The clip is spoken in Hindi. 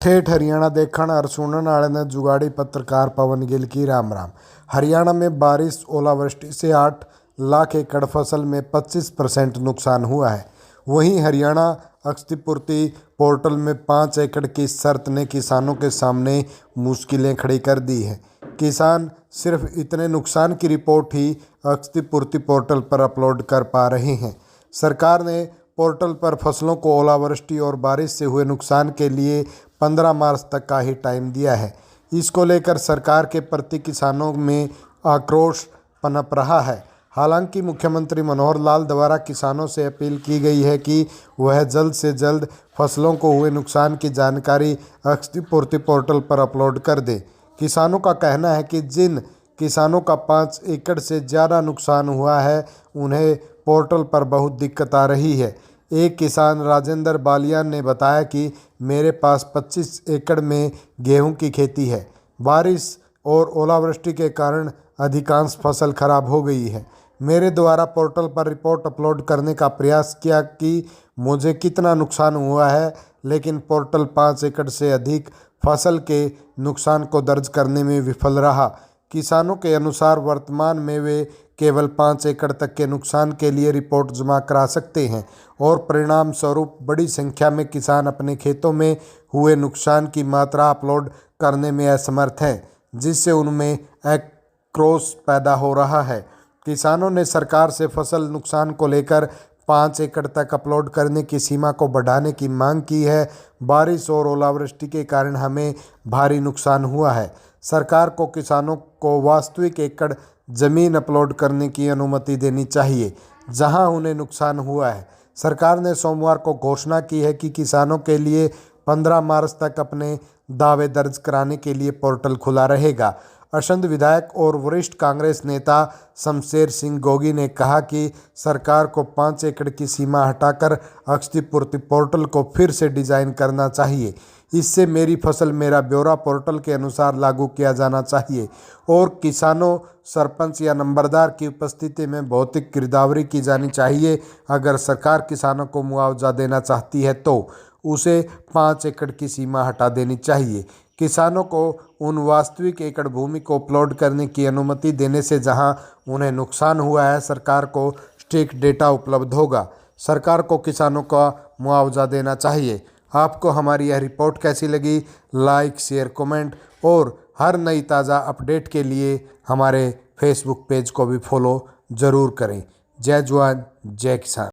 ठेठ हरियाणा देखण और सुनने वाले ने जुगाड़ी पत्रकार पवन गिल की राम राम। हरियाणा में बारिश ओलावृष्टि से 8 लाख एकड़ फसल में 25% नुकसान हुआ है। वहीं हरियाणा क्षतिपूर्ति पोर्टल में 5 एकड़ की शर्त ने किसानों के सामने मुश्किलें खड़ी कर दी है। किसान सिर्फ इतने नुकसान की रिपोर्ट ही क्षतिपूर्ति पोर्टल पर अपलोड कर पा रहे हैं। सरकार ने पोर्टल पर फसलों को ओलावृष्टि और बारिश से हुए नुकसान के लिए 15 मार्च तक का ही टाइम दिया है। इसको लेकर सरकार के प्रति किसानों में आक्रोश पनप रहा है। हालांकि मुख्यमंत्री मनोहर लाल द्वारा किसानों से अपील की गई है कि वह जल्द से जल्द फसलों को हुए नुकसान की जानकारी क्षतिपूर्ति पोर्टल पर अपलोड कर दे। किसानों का कहना है कि जिन किसानों का 5 एकड़ से ज़्यादा नुकसान हुआ है उन्हें पोर्टल पर बहुत दिक्कत आ रही है। एक किसान राजेंद्र बालियान ने बताया कि मेरे पास 25 एकड़ में गेहूं की खेती है। बारिश और ओलावृष्टि के कारण अधिकांश फसल खराब हो गई है। मेरे द्वारा पोर्टल पर रिपोर्ट अपलोड करने का प्रयास किया कि मुझे कितना नुकसान हुआ है, लेकिन पोर्टल 5 एकड़ से अधिक फसल के नुकसान को दर्ज करने में विफल रहा। किसानों के अनुसार वर्तमान में वे केवल 5 एकड़ तक के नुकसान के लिए रिपोर्ट जमा करा सकते हैं और परिणाम स्वरूप बड़ी संख्या में किसान अपने खेतों में हुए नुकसान की मात्रा अपलोड करने में असमर्थ हैं, जिससे उनमें आक्रोश पैदा हो रहा है। किसानों ने सरकार से फसल नुकसान को लेकर 5 एकड़ तक अपलोड करने की सीमा को बढ़ाने की मांग की है। बारिश और ओलावृष्टि के कारण हमें भारी नुकसान हुआ है। सरकार को किसानों को वास्तविक एकड़ जमीन अपलोड करने की अनुमति देनी चाहिए जहां उन्हें नुकसान हुआ है। सरकार ने सोमवार को घोषणा की है कि किसानों के लिए 15 मार्च तक अपने दावे दर्ज कराने के लिए पोर्टल खुला रहेगा। असंध विधायक और वरिष्ठ कांग्रेस नेता शमशेर सिंह गोगी ने कहा कि सरकार को 5 एकड़ की सीमा हटाकर क्षतिपूर्ति पोर्टल को फिर से डिजाइन करना चाहिए। इससे मेरी फसल मेरा ब्यौरा पोर्टल के अनुसार लागू किया जाना चाहिए और किसानों, सरपंच या नंबरदार की उपस्थिति में भौतिक गिरदावरी की जानी चाहिए। अगर सरकार किसानों को मुआवजा देना चाहती है तो उसे 5 एकड़ की सीमा हटा देनी चाहिए। किसानों को उन वास्तविक एकड़ भूमि को अपलोड करने की अनुमति देने से जहां उन्हें नुकसान हुआ है, सरकार को स्ट्रिक्ट डेटा उपलब्ध होगा। सरकार को किसानों का मुआवजा देना चाहिए। आपको हमारी यह रिपोर्ट कैसी लगी? लाइक, शेयर, कमेंट और हर नई ताज़ा अपडेट के लिए हमारे फेसबुक पेज को भी फॉलो ज़रूर करें। जय जवान, जय किसान।